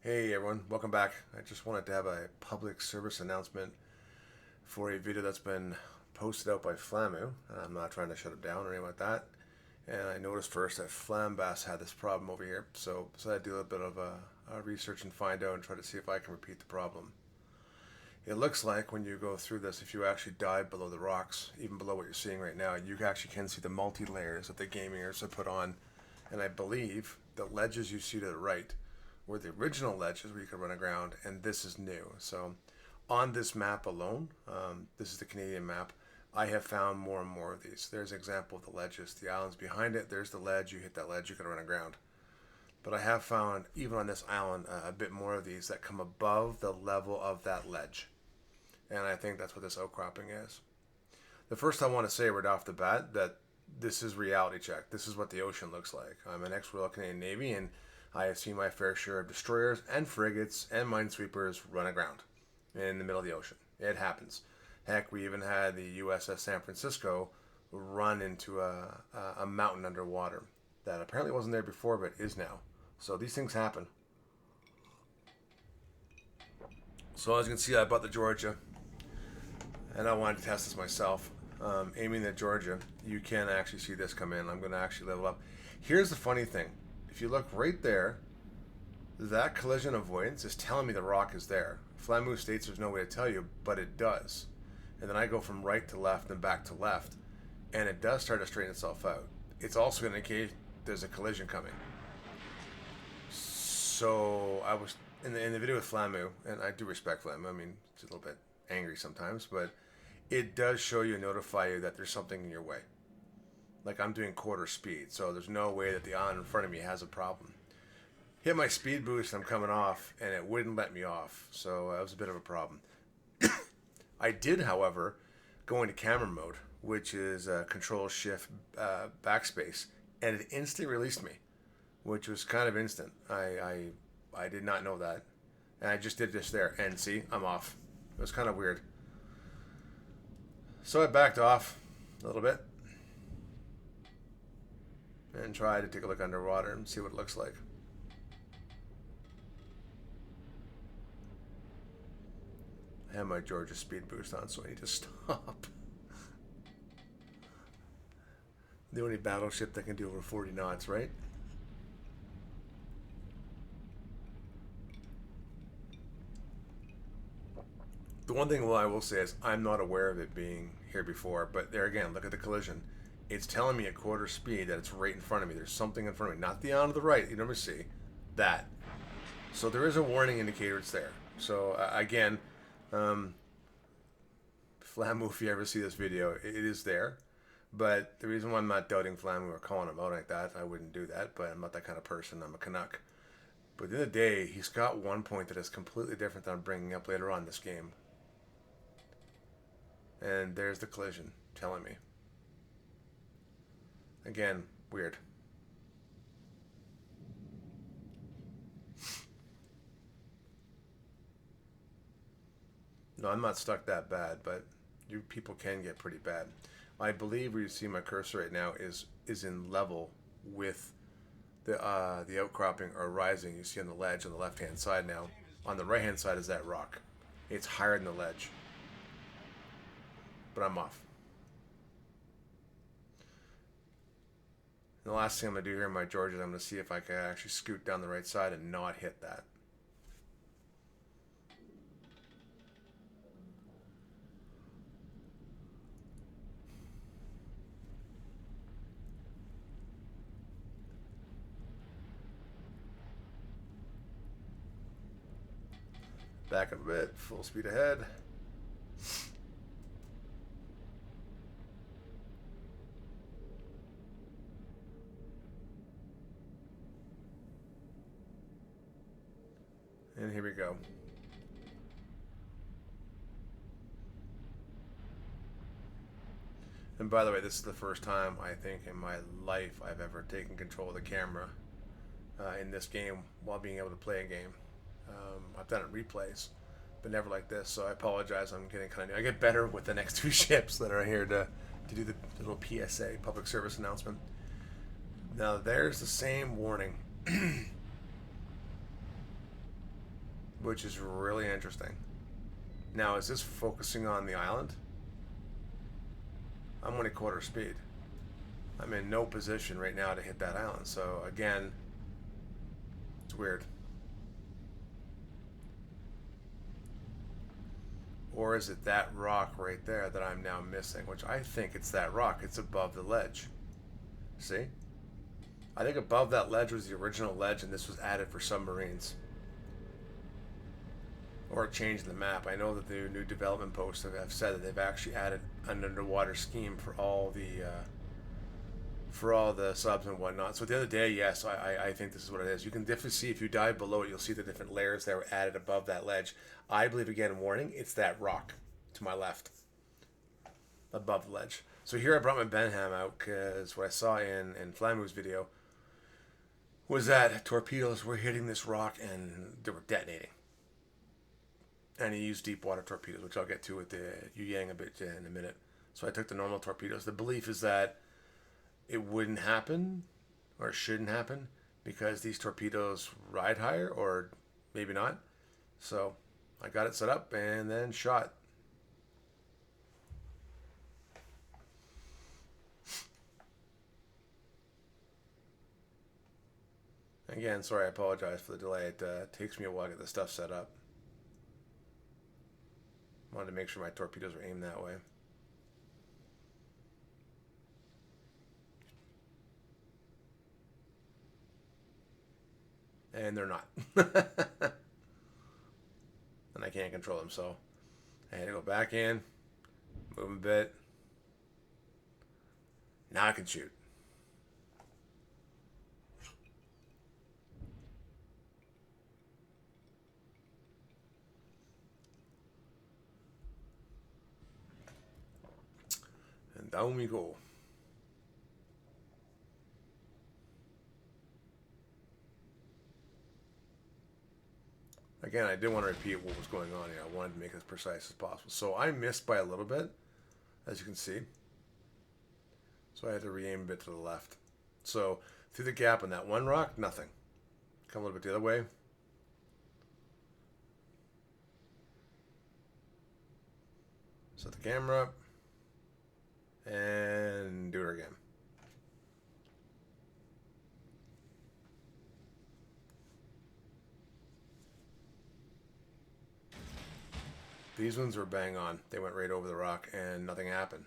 Hey everyone, welcome back. I just wanted to have a public service announcement for a video that's been posted out by Flamu. I'm not trying to shut it down or anything like that. And I noticed first that Flambass had this problem over here, so I do a little bit of research and find out and try to see if I can repeat the problem. It looks like when you go through this, if you actually dive below the rocks, even below what you're seeing right now, you actually can see the multi-layers that the gamers have put on. And I believe the ledges you see to the right were the original ledges where you could run aground, and this is new. So on this map alone, this is the Canadian map, I have found more and more of these. There's an example of the ledges. The island's behind it. There's the ledge. You hit that ledge, you can run aground. But I have found, even on this island, a bit more of these that come above the level of that ledge. And I think that's what this outcropping is. The first I want to say right off the bat that this is reality check. This is what the ocean looks like. I'm an ex-Royal Canadian Navy, and I have seen my fair share of destroyers and frigates and minesweepers run aground in the middle of the ocean. It happens. Heck, we even had the USS San Francisco run into a mountain underwater that apparently wasn't there before but is now. So these things happen. So as you can see, I bought the Georgia, and I wanted to test this myself. Aiming at Georgia, you can actually see this come in. I'm going to actually level up. Here's the funny thing. If you look right there, that collision avoidance is telling me the rock is there. Flamu states there's no way to tell you, but it does. And then I go from right to left and back to left, and it does start to straighten itself out. It's also going to indicate there's a collision coming. So I was in the video with Flamu, and I do respect Flamu. I mean, it's a little bit angry sometimes, but it does show you and notify you that there's something in your way. Like I'm doing quarter speed, so there's no way that the island in front of me has a problem. Hit my speed boost, I'm coming off, and it wouldn't let me off, so that was a bit of a problem. I did, however, go into camera mode, which is Control Shift backspace, and it instantly released me, which was kind of instant. I did not know that, and I just did this there, and see, I'm off. It was kind of weird. So I backed off a little bit and try to take a look underwater and see what it looks like. I have my Georgia speed boost on, so I need to stop. The only battleship that can do over 40 knots, right? The one thing I will say is I'm not aware of it being here before, but there again, look at the collision. It's telling me at quarter speed that it's right in front of me. There's something in front of me, not the island to the right. You never see that. So there is a warning indicator. It's there. So again, Flamu, if you ever see this video, it is there. But the reason why I'm not doubting Flamu or calling him out like that, I wouldn't do that. But I'm not that kind of person. I'm a Canuck. But at the end of the day, he's got one point that is completely different that I'm bringing up later on in this game. And there's the collision telling me. Again, weird. No, I'm not stuck that bad, but you people can get pretty bad. I believe where you see my cursor right now is in level with the outcropping or rising. You see on the ledge on the left hand side now. On the right hand side is that rock. It's higher than the ledge. But I'm off. And the last thing I'm going to do here in my Georgia is I'm going to see if I can actually scoot down the right side and not hit that. Back up a bit, full speed ahead. And here we go. And by the way, this is the first time I think in my life I've ever taken control of the camera in this game while being able to play a game. I've done it in replays, but never like this, so I apologize. I'm getting kind of new. I get better with the next two ships that are here to do the little PSA, public service announcement. Now there's the same warning which is really interesting. Now, is this focusing on the island? I'm only quarter speed. I'm in no position right now to hit that island. So again, it's weird. Or is it that rock right there that I'm now missing? Which I think it's that rock. It's above the ledge. See? I think above that ledge was the original ledge, and this was added for submarines. Or a change in the map. I know that the new development posts have said that they've actually added an underwater scheme for all the subs and whatnot. So at the end of the day, yes, I think this is what it is. You can definitely see, if you dive below it, you'll see the different layers that were added above that ledge. I believe, again, warning, it's that rock to my left above the ledge. So here I brought my Benham out because what I saw in Flamu's video was that torpedoes were hitting this rock and they were detonating. And he used deep water torpedoes, which I'll get to with the Yu Yang a bit in a minute. So I took the normal torpedoes. The belief is that it wouldn't happen, or shouldn't happen, because these torpedoes ride higher, or maybe not. So I got it set up and then shot. Again, sorry, I apologize for the delay. It takes me a while to get the stuff set up. Wanted to make sure my torpedoes are aimed that way. And they're not. And I can't control them, so I had to go back in, move a bit. Now I can shoot. And down we go. Again, I didn't want to repeat what was going on here. I wanted to make it as precise as possible. So I missed by a little bit, as you can see. So I had to re-aim a bit to the left. So through the gap on that one rock, nothing. Come a little bit the other way. Set the camera up. And do it again. These ones were bang on. They went right over the rock and nothing happened.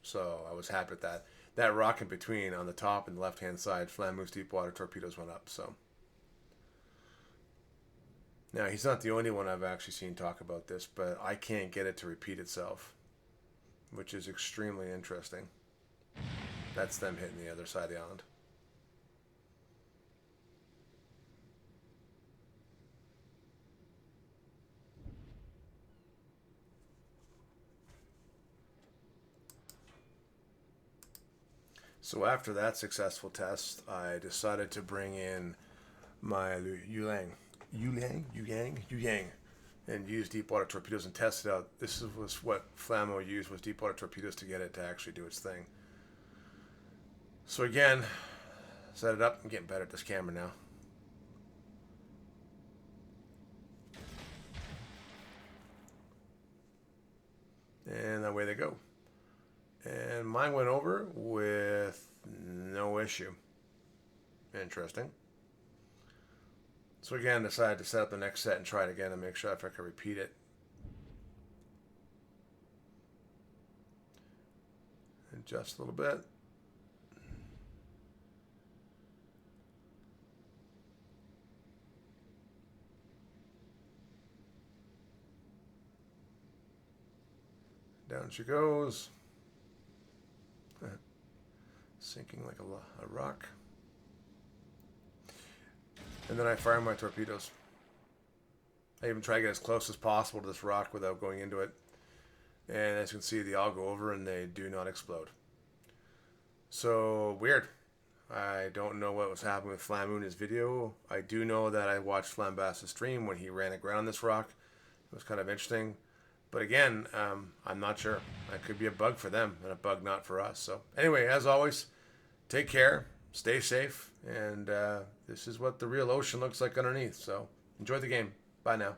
So I was happy with that. That rock in between on the top and the left-hand side, Flamu's deep water torpedoes went up. So now he's not the only one I've actually seen talk about this, but I can't get it to repeat itself, which is extremely interesting. That's them hitting the other side of the island. So after that successful test, I decided to bring in my Yu Yang, and use deep water torpedoes and test it out. This was what Flamo used, was deep water torpedoes to get it to actually do its thing. So again, set it up. I'm getting better at this camera now. And away they go. And mine went over with no issue. Interesting. So again, decided to set up the next set and try it again and make sure if I could repeat it. Adjust a little bit. Down she goes. Sinking like a rock. And then I fire my torpedoes. I even try to get as close as possible to this rock without going into it. And as you can see, they all go over and they do not explode. So, weird. I don't know what was happening with Flamu in his video. I do know that I watched Flambast's stream when he ran aground this rock. It was kind of interesting. But again, I'm not sure. That could be a bug for them and a bug not for us. So anyway, as always, take care, stay safe, and this is what the real ocean looks like underneath. So enjoy the game. Bye now.